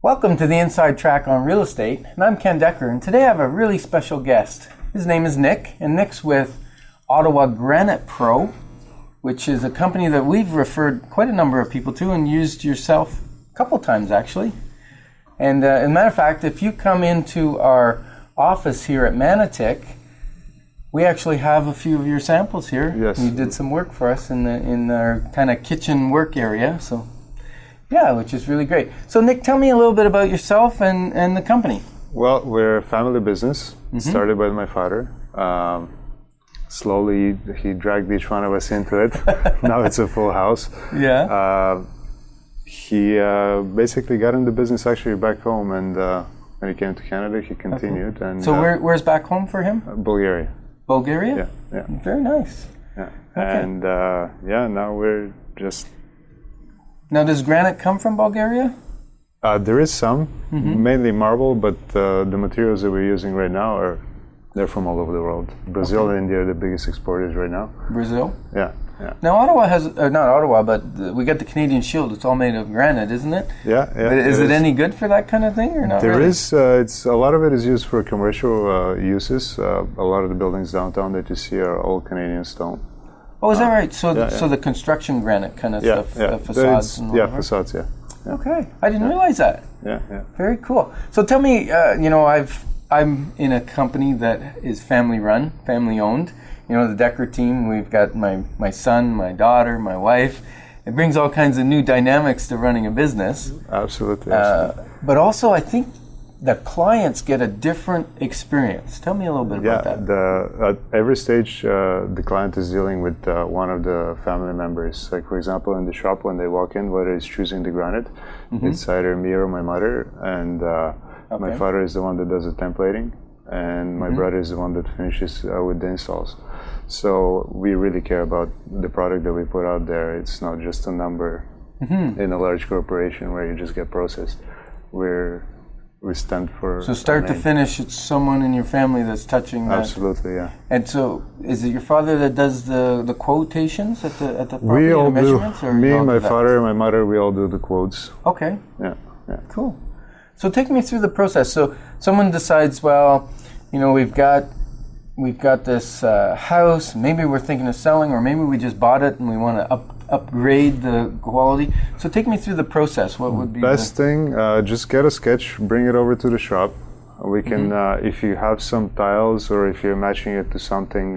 Welcome to the Inside Track on Real Estate, and I'm Ken Dekker, and today I have a really special guest. His name is Nick, and Nick's with Ottawa Granite Pro, which is a company that we've referred quite a number of people to and used yourself a couple times actually. And as a matter of fact, if you come into our office here at Manotick, we actually have a few of your samples here. Yes. You did some work for us in our kind of kitchen work area, so yeah, which is really great. So Nick, tell me a little bit about yourself and the company. Well, we're a family business, started by my father. Slowly, he dragged each one of us into it. Now it's a full house. Yeah. He basically got into business actually back home, and when he came to Canada, he continued. Okay. And so where's back home for him? Bulgaria. Bulgaria? Yeah. Very nice. Yeah. Okay. And now we're just... Now, does granite come from Bulgaria? There is some, mainly marble, but the materials that we're using right now they're from all over the world. Brazil and India are the biggest exporters right now. Brazil? Yeah. Now, Ottawa has, not Ottawa, but we got the Canadian Shield. It's all made of granite, isn't it? Yeah. But is it any good for that kind of thing, or not? There really? is. It's a lot of it is used for commercial uses. A lot of the buildings downtown that you see are all Canadian stone. Oh, is that right? So, yeah. so the construction granite kind of stuff, facades and yeah, whatever? facades. Yeah. Okay, I didn't realize that. Yeah. Very cool. So tell me, I'm in a company that is family run, family owned. You know, the Dekker Team. We've got my son, my daughter, my wife. It brings all kinds of new dynamics to running a business. Absolutely. But also, I think the clients get a different experience. Tell me a little bit about that. At every stage, the client is dealing with one of the family members. Like, for example, in the shop, when they walk in, whether it's choosing the granite, it's either me or my mother, and my father is the one that does the templating, and my brother is the one that finishes with the installs. So we really care about the product that we put out there. It's not just a number in a large corporation where you just get processed. We stand for... So start to finish, it's someone in your family that's touching that. Absolutely, yeah. And so, is it your father that does the quotations at the property, We all the measurements? do. Or Me, my that? father, and my mother, we all do the quotes. Okay. Yeah. Cool. So take me through the process. So someone decides, well, we've got this house. Maybe we're thinking of selling, or maybe we just bought it and we want to upgrade the quality. So take me through the process. What would be best thing? Just get a sketch, bring it over to the shop. We can, if you have some tiles or if you're matching it to something,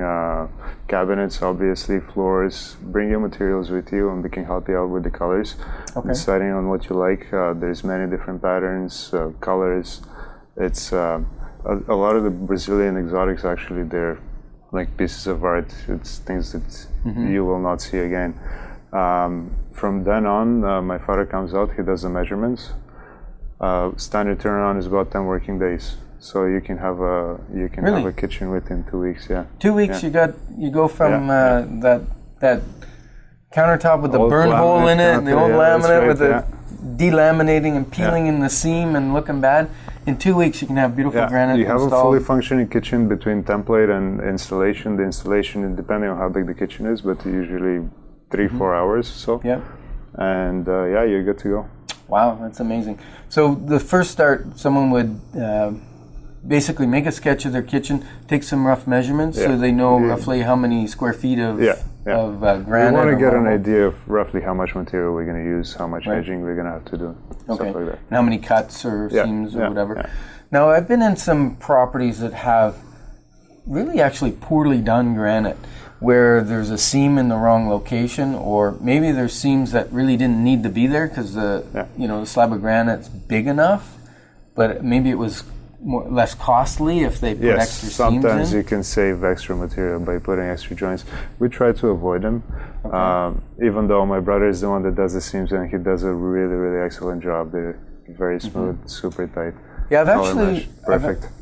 cabinets, obviously, floors, bring your materials with you and we can help you out with the colors. Okay. Deciding on what you like. There's many different patterns, colors. It's a lot of the Brazilian exotics, actually, they're like pieces of art. It's things that you will not see again. From then on, my father comes out, he does the measurements. Standard turnaround is about 10 working days. So you can have a kitchen within 2 weeks, yeah. 2 weeks, you go from that countertop with the burn hole in it, and the old laminate with the delaminating and peeling in the seam and looking bad. In 2 weeks, you can have beautiful granite You have installed. a fully functioning kitchen between template and installation. The installation, depending on how big the kitchen is, but usually 3-4 hours or so. Yeah. And you're good to go. Wow, that's amazing. So the first start, someone would basically make a sketch of their kitchen, take some rough measurements so they know roughly how many square feet of granite. We want to get an idea of roughly how much material we're going to use, how much edging we're going to have to do, stuff like that. And how many cuts or seams or whatever. Yeah. Now, I've been in some properties that have really actually poorly done granite, where there's a seam in the wrong location, or maybe there's seams that really didn't need to be there because the slab of granite's big enough, but maybe it was less costly if they put extra seams in. Sometimes you can save extra material by putting extra joints. We try to avoid them, even though my brother is the one that does the seams, and he does a really, really excellent job. They're very smooth, super tight. Yeah,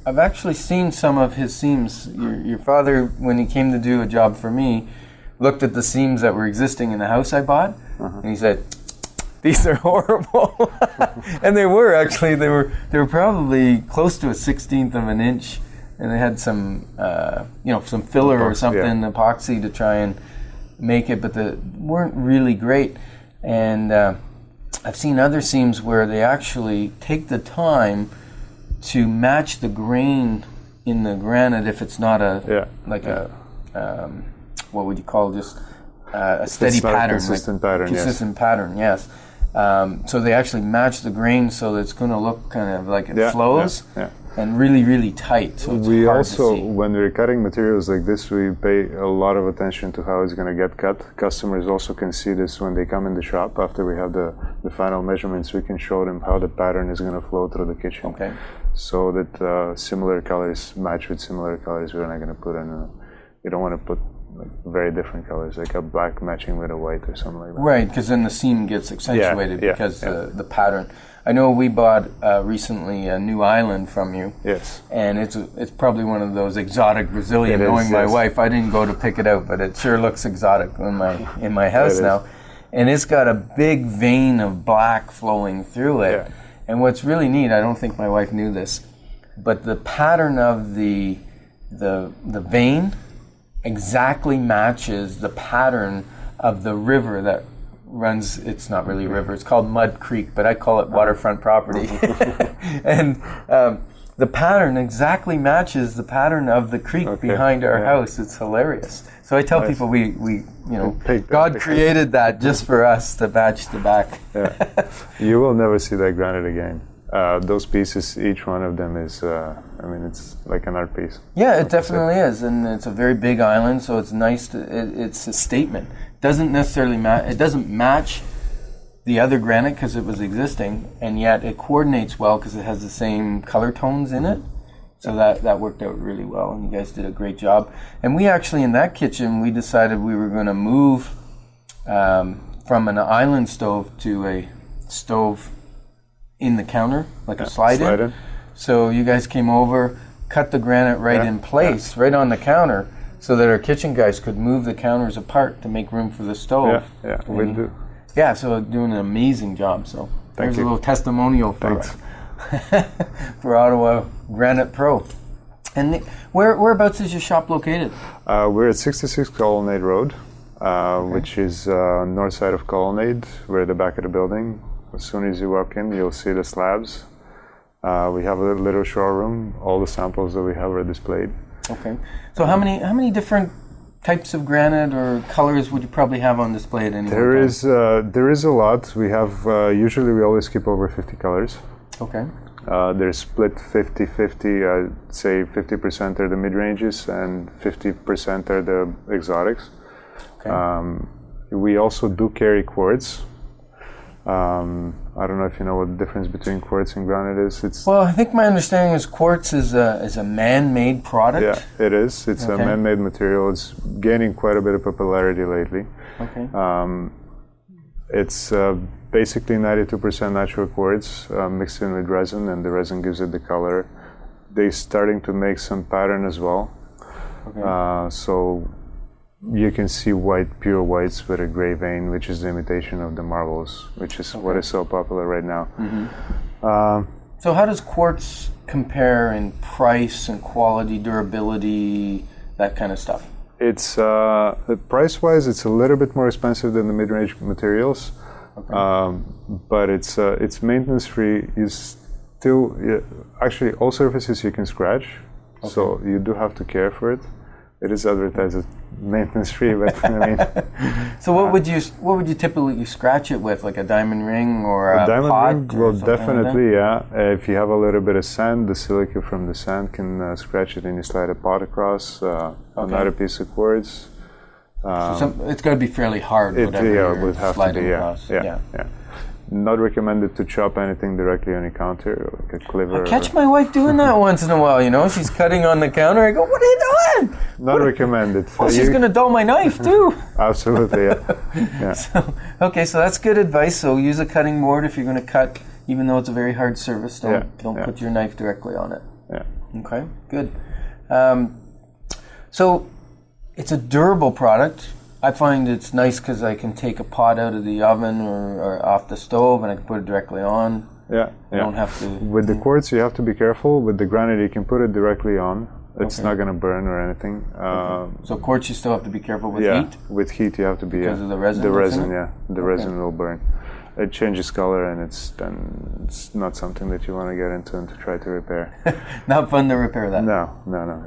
I've actually seen some of his seams. Your father, when he came to do a job for me, looked at the seams that were existing in the house I bought, and he said, "These are horrible." And they were actually. They were probably close to a 1/16 of an inch, and they had some some filler or something, epoxy, to try and make it, but they weren't really great. And I've seen other seams where they actually take the time to match the grain in the granite if it's not a what would you call just a steady pattern, consistent pattern, consistent pattern, yes. So they actually match the grain so that it's going to look kind of like it flows and really, really tight. So it's we hard also, to see. when we're cutting materials like this, we pay a lot of attention to how it's going to get cut. Customers also can see this when they come in the shop. After we have the final measurements, we can show them how the pattern is going to flow through the kitchen. Okay. So that similar colors match with similar colors. We're not going to put in you don't want to put like very different colors, like a black matching with a white or something like that. Right, because then the seam gets accentuated because the pattern. I know we bought recently a new island from you. Yes. And it's probably one of those exotic Brazilian. Knowing my wife, I didn't go to pick it out, but it sure looks exotic in my house now. And it's got a big vein of black flowing through it. Yeah. And what's really neat, I don't think my wife knew this, but the pattern of the vein exactly matches the pattern of the river that runs. It's not really a river, it's called Mud Creek, but I call it waterfront property. And the pattern exactly matches the pattern of the creek behind our house. It's hilarious. So I tell people we God created that just for us to match the back. You will never see that granite again. Those pieces, each one of them is, it's like an art piece. Yeah, it definitely is, and it's a very big island, so it's nice. It's a statement. Doesn't necessarily it doesn't match the other granite because it was existing, and yet it coordinates well because it has the same color tones in it. So that worked out really well, and you guys did a great job. And we actually, in that kitchen, we decided we were going to move from an island stove to a stove in the counter, like a slide-in. So you guys came over, cut the granite right in place, right on the counter, so that our kitchen guys could move the counters apart to make room for the stove. We do. Yeah, so doing an amazing job. So there's a little testimonial for Ottawa Granite Pro. And whereabouts is your shop located? We're at 66 Colonnade Road, which is north side of Colonnade. We're at the back of the building. As soon as you walk in, you'll see the slabs. We have a little showroom. All the samples that we have are displayed. Okay. So how many different types of granite or colors would you probably have on display at any time? There is a lot. We have usually we always keep over 50 colors. Okay. They're split 50-50. I'd say 50% are the mid-ranges and 50% are the exotics. Okay. We also do carry quartz. I don't know if you know what the difference between quartz and granite is. Well, I think my understanding is quartz is a man-made product. Yeah, it is. It's a man-made material. It's gaining quite a bit of popularity lately. Okay. It's basically 92% natural quartz mixed in with resin, and the resin gives it the color. They're starting to make some pattern as well. Okay. So you can see pure whites with a gray vein, which is the imitation of the marbles, which is what is so popular right now. Mm-hmm. So how does quartz compare in price and quality, durability, that kind of stuff? It's price-wise, it's a little bit more expensive than the mid-range materials, but it's maintenance-free. You still actually all surfaces you can scratch, so you do have to care for it. It is advertised as maintenance-free, but I mean. So what would you typically scratch it with, like a diamond ring or a diamond pot? Ring, well, definitely, if you have a little bit of sand, the silica from the sand can scratch it, and you slide a pot across another piece of quartz. So it's got to be fairly hard. It would have to be. Yeah. Not recommended to chop anything directly on the counter, like a cleaver. I catch my wife doing that once in a while, she's cutting on the counter. I go, what are you doing? Not recommended. Oh, she's going to dull my knife too. Absolutely, yeah. So that's good advice. So use a cutting board if you're going to cut, even though it's a very hard surface. Don't put your knife directly on it. Yeah. Okay, good. So it's a durable product. I find it's nice because I can take a pot out of the oven or off the stove and I can put it directly on. I don't have to. With the quartz, you have to be careful. With the granite, you can put it directly on. It's not going to burn or anything. So quartz, you still have to be careful with heat? With heat, you have to be. Because of the resin? The resin, the resin will burn. it changes color, and it's not something that you want to get into and to try to repair. Not fun to repair that. No,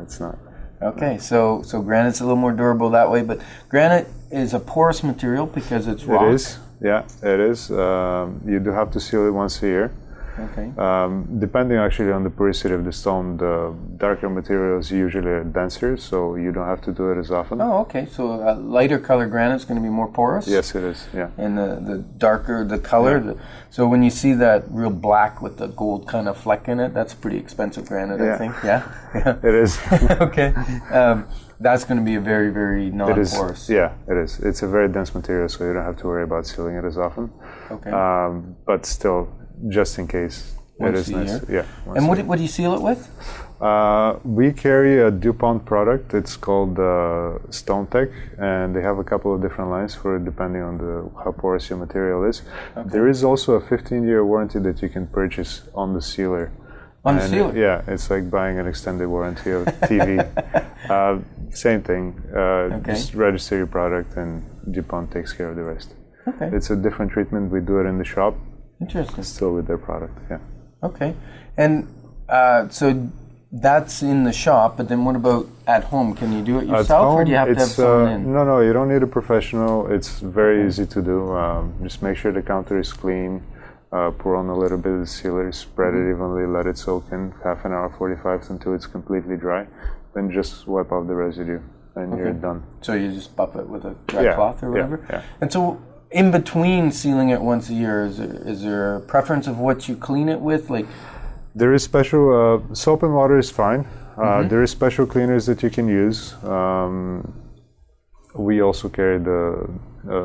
it's not. Okay, so granite's a little more durable that way, but granite is a porous material because it's rock. It is, yeah, it is. You do have to seal it once a year. Okay. Depending actually on the porosity of the stone, the darker materials usually are denser, so you don't have to do it as often. Oh, okay. So a lighter color granite is going to be more porous? Yes, it is, yeah. And the darker the color, so when you see that real black with the gold kind of fleck in it, that's pretty expensive granite, I think. Yeah? It is. Okay. That's going to be a very, very non-porous. Yeah, it is. It's a very dense material, so you don't have to worry about sealing it as often. Okay. But still, just in case, it is nice. Yeah. And what do you seal it with? We carry a DuPont product. It's called Stone Tech, and they have a couple of different lines for it, depending on how porous your material is. Okay. There is also a 15-year warranty that you can purchase on the sealer. On the sealer? Yeah, it's like buying an extended warranty of TV. Same thing. Just register your product, and DuPont takes care of the rest. Okay. It's a different treatment. We do it in the shop. Interesting. Still with their product, yeah. Okay. And so that's in the shop, but then what about at home? Can you do it yourself, or do you have to have someone in? No, you don't need a professional. It's very easy to do. Just make sure the counter is clean. Pour on a little bit of the sealer, spread it evenly, let it soak in half an hour, 45 until it's completely dry. Then just wipe off the residue, and you're done. So you just buff it with a dry cloth or whatever? Yeah. And so in between sealing it once a year, is there a preference of what you clean it with? Like, there is special soap and water is fine. There is special cleaners that you can use. We also carry the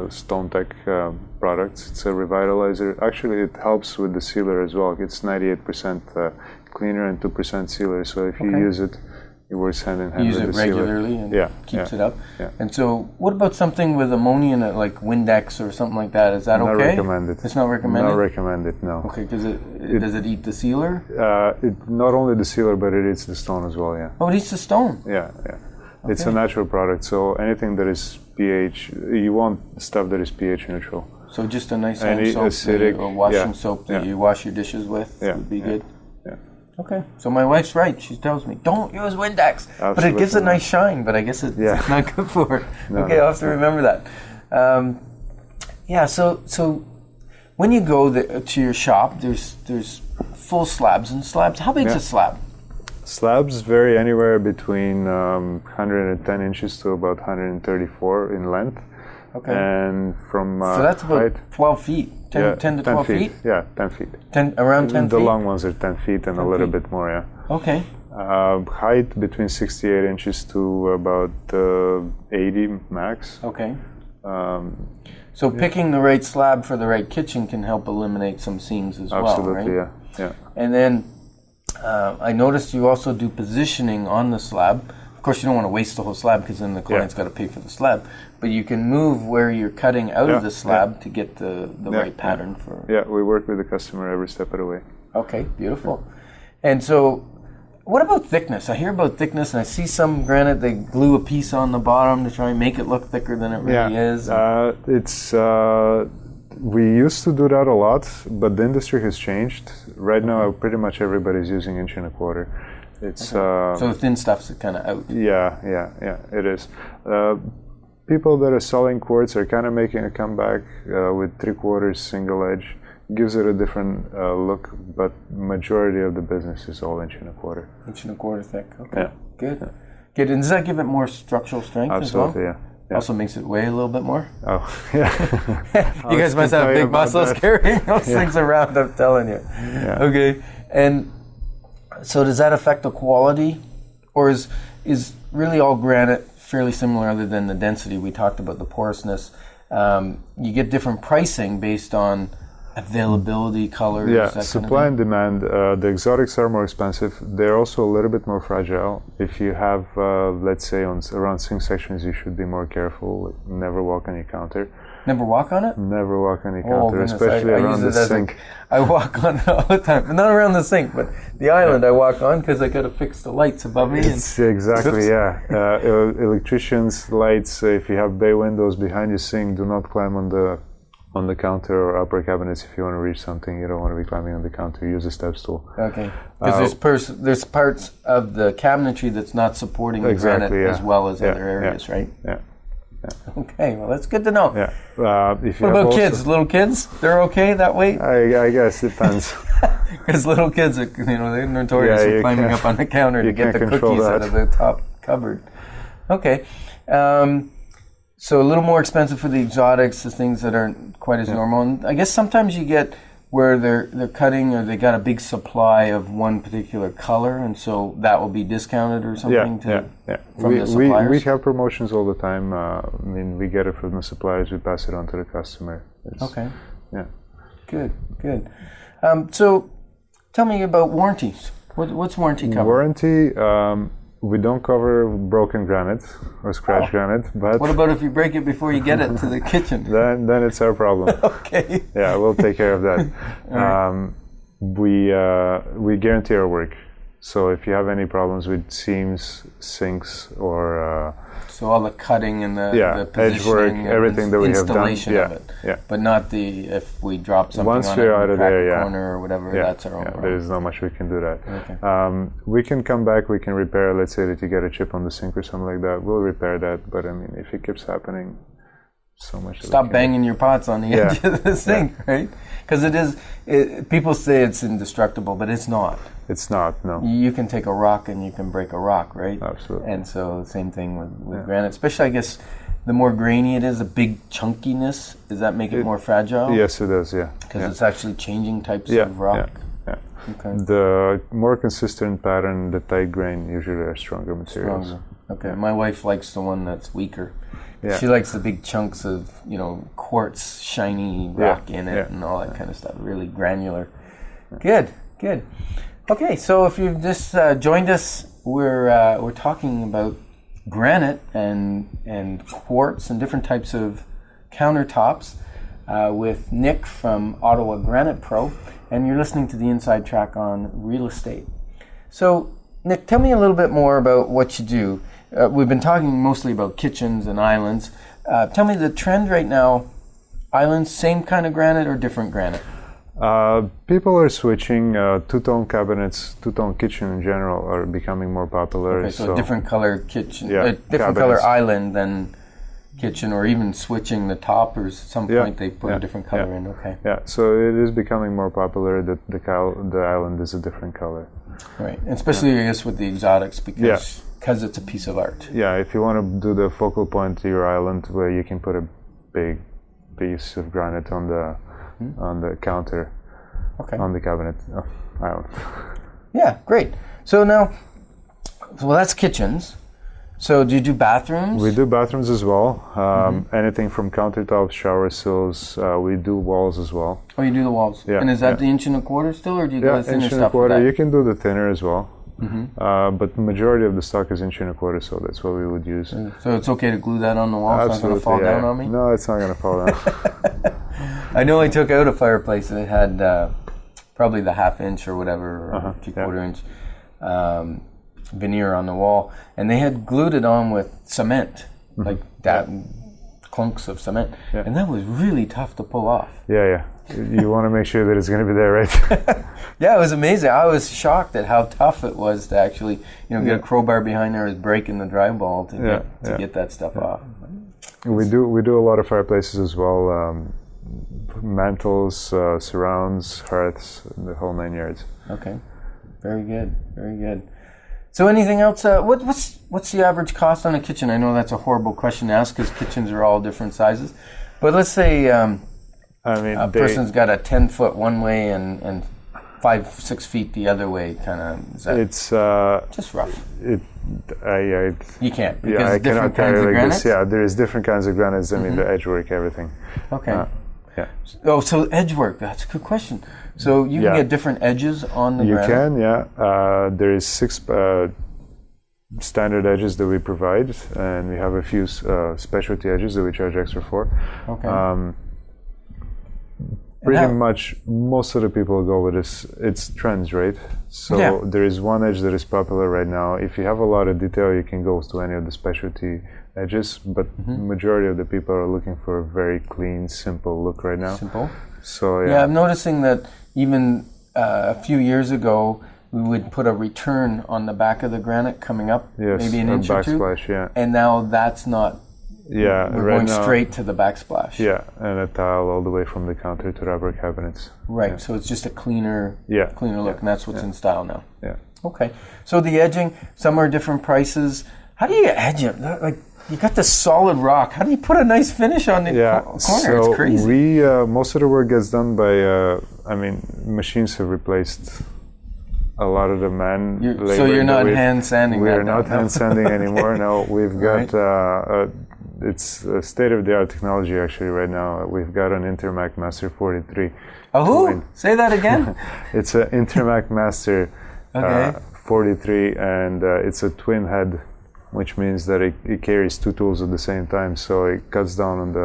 Stone Tech products. It's a revitalizer. Actually, it helps with the sealer as well. It's 98% cleaner and 2% sealer. So if you use it, it works hand in hand with the sealer. Use it regularly and keeps it up. Yeah. And so, what about something with ammonia in it, like Windex or something like that? Is that okay? Not recommended. It's not recommended? Not recommended, no. Okay, because does it eat the sealer? Not only the sealer, but it eats the stone as well, yeah. Oh, it eats the stone? Yeah. It's a natural product, so anything that is pH, you want stuff that is pH neutral. So just a nice hand soap acidic, or washing soap that you wash your dishes with would be good? Yeah. Okay, so my wife's right. She tells me, don't use Windex. Absolutely, but it gives a nice shine, but I guess it's not good for it. Okay, I'll have to remember that. So when you go to your shop, there's full slabs and slabs. How big is a slab? Slabs vary anywhere between 110 inches to about 134 in length. Okay. And from so that's about height, 12 feet, 10 to 12 feet? Yeah, 10 feet. Around 10 feet? The long ones are 10 feet and a little bit more, yeah. Okay. Height between 68 inches to about 80 max. Okay. So picking the right slab for the right kitchen can help eliminate some seams as well, right? Absolutely, yeah. And then I noticed you also do positioning on the slab. Of course, you don't want to waste the whole slab because then the client's got to pay for the slab. But you can move where you're cutting out of the slab to get the right pattern for. Yeah, we work with the customer every step of the way. Okay, beautiful. And so, what about thickness? I hear about thickness, and I see some granite, they glue a piece on the bottom to try and make it look thicker than it really is. We used to do that a lot, but the industry has changed. Right now, pretty much everybody's using 1 1/4 inch. It's so the thin stuff's kind of out. Yeah, it is. People that are selling quartz are kind of making a comeback with 3/4 single edge. Gives it a different look, but majority of the business is all 1 1/4 inch. 1 1/4 thick. Okay, good. And does that give it more structural strength Absolutely, as well? Yeah. Also makes it weigh a little bit more? Oh, yeah. You guys must have big muscles carrying those things around, I'm telling you. Yeah. Okay, and so does that affect the quality? Or is really all granite fairly similar other than the density? We talked about the porousness. You get different pricing based on availability, colors, that supply and demand. The exotics are more expensive. They're also a little bit more fragile. If you have, let's say, around sink sections, you should be more careful. Never walk on your counter. Never walk on it? Never walk on your counter, especially around the sink. I walk on it all the time, but not around the sink, but the island I walk on because I got to fix the lights above me. Exactly, Electricians, lights, if you have bay windows behind your sink, do not climb on the on the counter or upper cabinets, if you want to reach something, you don't want to be climbing on the counter, use a step stool. Okay. Because there's parts of the cabinetry that's not supporting the granite as well as other areas, right? Yeah. Okay, well, that's good to know. Yeah. If you what about kids? Little kids? They're okay that way? I guess it depends. Because little kids are, they're notorious for climbing up on the counter to get the cookies out of the top cupboard. Okay. So a little more expensive for the exotics, the things that aren't quite as normal. And I guess sometimes you get where they're cutting or they got a big supply of one particular color, and so that will be discounted or something from the suppliers? We have promotions all the time. We get it from the suppliers, we pass it on to the customer. Okay. Yeah. Good. So tell me about warranties. What's warranty cover? Warranty, we don't cover broken granite or scratch granite, but... What about if you break it before you get it to the kitchen? Then it's our problem. Okay. Yeah, we'll take care of that. We guarantee our work. So if you have any problems with seams, sinks, or... so all the cutting and the edge work, everything that we have done. Installation of it. Yeah. But not if we drop something once on we're it, out of crack there, a corner or whatever, that's our own problem. There's not much we can do that. Okay. We can come back, we can repair, let's say that you get a chip on the sink or something like that, we'll repair that, but if it keeps happening, so much. Stop banging your pots on the edge of the sink, right? Because people say it's indestructible, but it's not. It's not, no. You can take a rock and you can break a rock, right? Absolutely. And so same thing with granite, especially I guess the more grainy it is, the big chunkiness, does that make it more fragile? Yes, it does, yeah. Because it's actually changing types of rock? Yeah. Okay. The more consistent pattern, the tight grain, usually are stronger materials. Stronger. Okay. Yeah. My wife likes the one that's weaker. Yeah. She likes the big chunks of, quartz, shiny rock in it and all that kind of stuff, really granular. Good. Okay, so if you've just joined us, we're talking about granite and quartz and different types of countertops with Nick from Ottawa Granite Pro, and you're listening to the Inside Track on real estate. So, Nick, tell me a little bit more about what you do. We've been talking mostly about kitchens and islands. Tell me the trend right now, islands, same kind of granite or different granite? People are switching. Two-tone cabinets, two-tone kitchen in general are becoming more popular. Okay, so a different color kitchen, different cabinets. Color island than kitchen, or even switching the top, or at some point they put a different color in. Okay. Yeah, so it is becoming more popular that the island is a different color. Right, and especially I guess with the exotics because it's a piece of art. Yeah, if you want to do the focal point to your island, where you can put a big piece of granite on the counter, on the cabinet island. Yeah, great. So now, that's kitchens. So do you do bathrooms? We do bathrooms as well. Anything from countertops, shower sills. We do walls as well. Oh, you do the walls. Yeah. And is that the 1.25 inch still, or do you go with thinner stuff? 1.25 inch. You can do the thinner as well. But the majority of the stock is 1.25 inch, so that's what we would use. So it's okay to glue that on the wall? Absolutely, it's not going to fall down on me? No, it's not going to fall down. I know I took out a fireplace and it had probably the 1/2 inch or whatever, or 3/4 inch veneer on the wall, and they had glued it on with cement, like that, clunks of cement, and that was really tough to pull off. Yeah. You want to make sure that it's going to be there, right? Yeah, it was amazing. I was shocked at how tough it was to actually, get a crowbar behind there, is breaking the drywall to get that stuff off. We do a lot of fireplaces as well, mantles, surrounds, hearths, the whole 9 yards. Okay, very good. So anything else? What's the average cost on a kitchen? I know that's a horrible question to ask because kitchens are all different sizes, but let's say a person's got a 10-foot one way and 5-6 feet the other way, kind of. It's just rough. You can't. Because I cannot tell you like this. Yeah, there's different kinds of granites. The edge work, everything. Okay. Oh, so edge work. That's a good question. So you can get different edges on the granite? You can, there is 6 standard edges that we provide, and we have a few specialty edges that we charge extra for. Okay. pretty much most of the people go with this. It's trends, right? So there is one edge that is popular right now. If you have a lot of detail, you can go to any of the specialty edges, but majority of the people are looking for a very clean, simple look right now. Simple. So yeah, I'm noticing that even a few years ago, we would put a return on the back of the granite coming up, maybe an inch or two. Backsplash, and now that's not. Yeah, we're going straight to the backsplash. Yeah, and a tile all the way from the counter to rubber cabinets. Right, so it's just a cleaner look, and that's what's in style now. Yeah. Okay, so the edging, some are different prices. How do you edge it? Like, you got this solid rock. How do you put a nice finish on the corner? So it's crazy. We most of the work gets done by. Machines have replaced a lot of the labor. So you're not hand sanding. We are not hand sanding anymore. No, we've got. It's state-of-the-art technology actually right now. We've got an Intermac Master 43. Oh, say that again. It's an Intermac Master 43, and it's a twin head, which means that it carries two tools at the same time, so it cuts down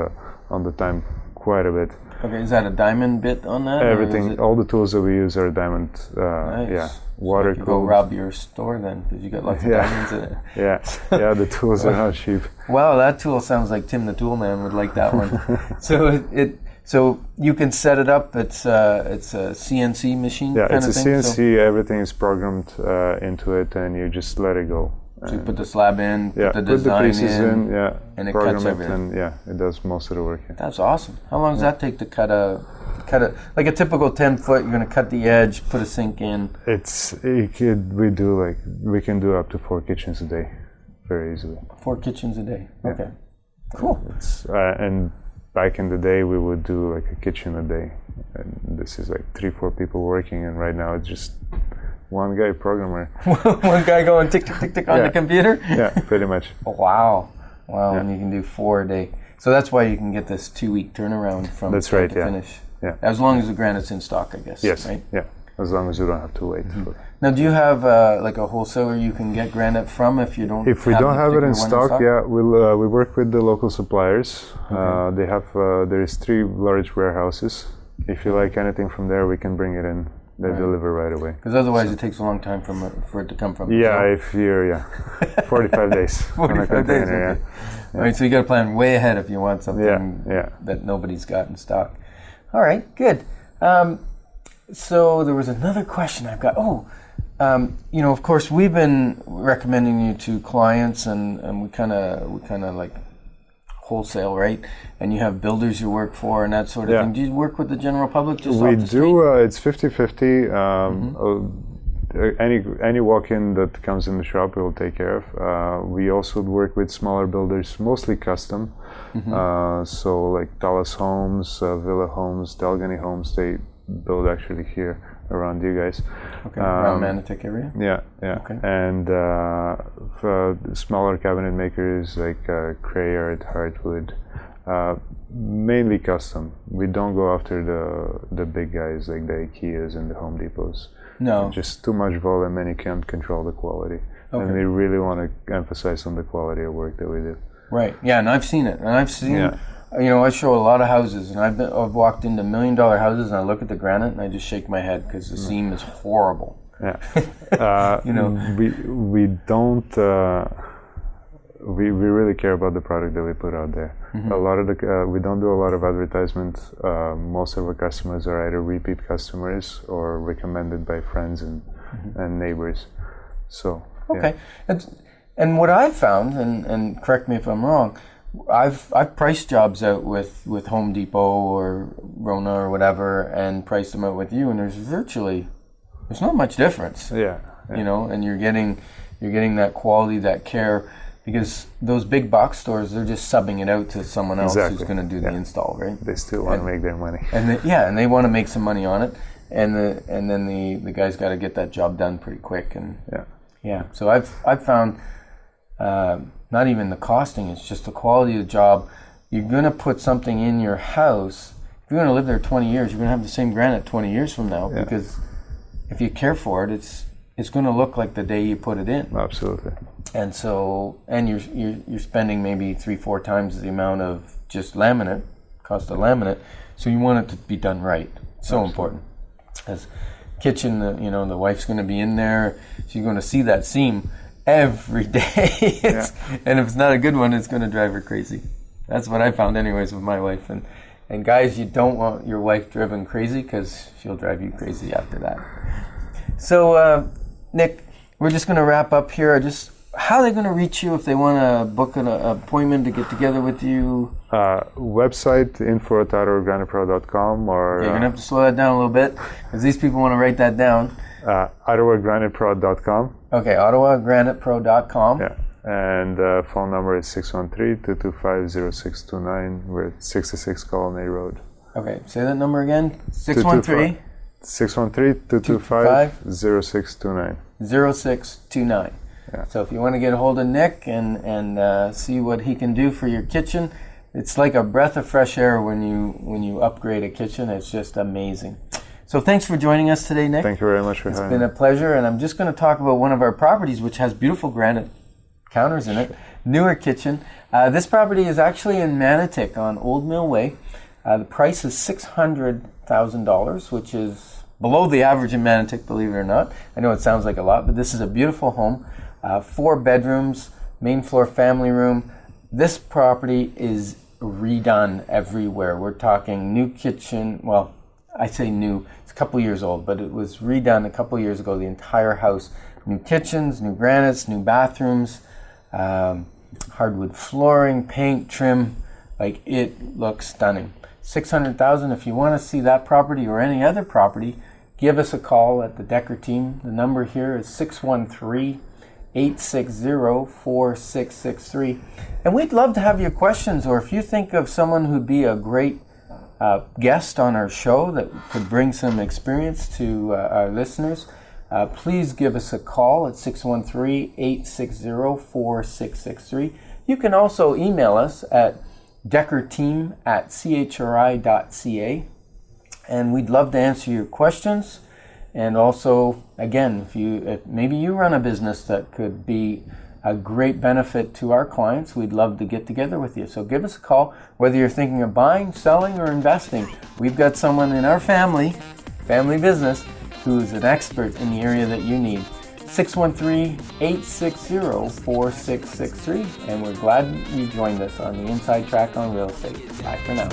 on the time quite a bit. Okay, is that a diamond bit on that? Everything, all the tools that we use are diamond. Nice. Yeah, water cooled. Go rob your store then, because you got lots of diamonds in it. Yeah, the tools are not cheap. Wow, that tool sounds like Tim the Tool Man would like that one. So you can set it up. It's a CNC machine. Yeah, kind it's of a thing, CNC. Everything is programmed into it, and you just let it go. So you put the slab in, put the put the design pieces in, and it program cuts everything. and it does most of the work. Yeah. That's awesome. How long does that take to cut a like a typical 10-foot? You're going to cut the edge, put a sink in. We can do up to 4 kitchens a day, very easily. 4 kitchens a day. Okay, cool. And back in the day, we would do like a kitchen a day, and this is like 3-4 people working, and right now it's just one guy programmer. One guy going tick, tick, tick, tick on the computer? Yeah, pretty much. Wow, and you can do 4 a day. So that's why you can get this 2-week turnaround from start to finish. Yeah. As long as the granite's in stock, I guess. Yes. Right? Yeah. As long as you don't have to wait. Now, do you have like a wholesaler you can get granite from if you don't? If we don't have it in stock, we work with the local suppliers. Okay. They have there's 3 large warehouses. If you like anything from there, we can bring it in. They deliver right away. Because otherwise, it takes a long time for it to come from. If you're 45 days. 45 days. Okay. All right, so you got to plan way ahead if you want something that nobody's got in stock. All right, good. So there was another question I've got. Of course, we've been recommending you to clients, and we kind of like wholesale, right? And you have builders you work for and that sort of thing. Do you work with the general public just we off the street? It's 50-50. Any walk-in that comes in the shop, we will take care of. We also work with smaller builders, mostly custom. So like Dallas Homes, Villa Homes, Delgany Homes, they build actually here around you guys. Okay, around Manotick area? Yeah. Okay. And for smaller cabinet makers like Crayard, Hardwood, mainly custom. We don't go after the big guys like the IKEAs and the Home Depots. No. Just too much volume and you can't control the quality. Okay. And we really want to emphasize on the quality of work that we do. Right. Yeah, and I've seen it. And I've seen, I show a lot of houses, and I've walked into $1 million houses, and I look at the granite, and I just shake my head because the seam is horrible. Yeah. We don't. We really care about the product that we put out there. A lot of we don't do a lot of advertisement. Most of our customers are either repeat customers or recommended by friends and neighbors. So okay, and what I've found, and correct me if I'm wrong, I've priced jobs out with Home Depot or Rona or whatever, and priced them out with you, and there's not much difference. Yeah. And you're getting that quality, that care. Because those big box stores, they're just subbing it out to someone else who's going to do the install, right? They still want to make their money. And they want to make some money on it, and then the guy's got to get that job done pretty quick. And so I've found not even the costing; it's just the quality of the job. You're going to put something in your house. If you're going to live there 20 years, you're going to have the same granite 20 years from now. Yeah. Because if you care for it, it's going to look like the day you put it in. Absolutely. And so, you're spending maybe 3-4 times the amount of just laminate cost of laminate. So you want it to be done right. So important. As kitchen, the wife's going to be in there. She's going to see that seam every day. And if it's not a good one, it's going to drive her crazy. That's what I found anyways with my wife. And guys, you don't want your wife driven crazy because she'll drive you crazy after that. So, Nick, we're just going to wrap up here. How are they going to reach you if they want to book an appointment to get together with you? Website, info@ottawagranitepro.com or... You're going to have to slow that down a little bit because these people want to write that down. ottawagranitepro.com. Okay, ottawagranitepro.com. Yeah. And phone number is 613-225-0629. We're at 66 Colony Road. Okay, say that number again. 613? 613-225-0629. 0629. Yeah. So if you want to get a hold of Nick and see what he can do for your kitchen, it's like a breath of fresh air when you upgrade a kitchen. It's just amazing. So thanks for joining us today, Nick. Thank you very much for having me. It's been a pleasure, and I'm just going to talk about one of our properties, which has beautiful granite counters in it, newer kitchen. This property is actually in Manotick on Old Mill Way. The price is $600,000, which is below the average in Manotick, believe it or not. I know it sounds like a lot, but this is a beautiful home. 4 bedrooms, main floor family room. This property is redone everywhere. We're talking new kitchen. Well, I say new. It's a couple years old, but it was redone a couple years ago, the entire house. New kitchens, new granites, new bathrooms, hardwood flooring, paint, trim. Like, it looks stunning. $600,000. If you want to see that property or any other property, give us a call at the Dekker Team. The number here is 613-860-4663. And we'd love to have your questions, or if you think of someone who'd be a great guest on our show that could bring some experience to our listeners, please give us a call at 613-860-4663. You can also email us at dekkerteam@chri.ca, and we'd love to answer your questions. And also, again, if maybe you run a business that could be a great benefit to our clients, we'd love to get together with you. So give us a call, whether you're thinking of buying, selling, or investing. We've got someone in our family business, who's an expert in the area that you need. 613-860-4663, and we're glad you joined us on the Inside Track on Real Estate. Bye for now.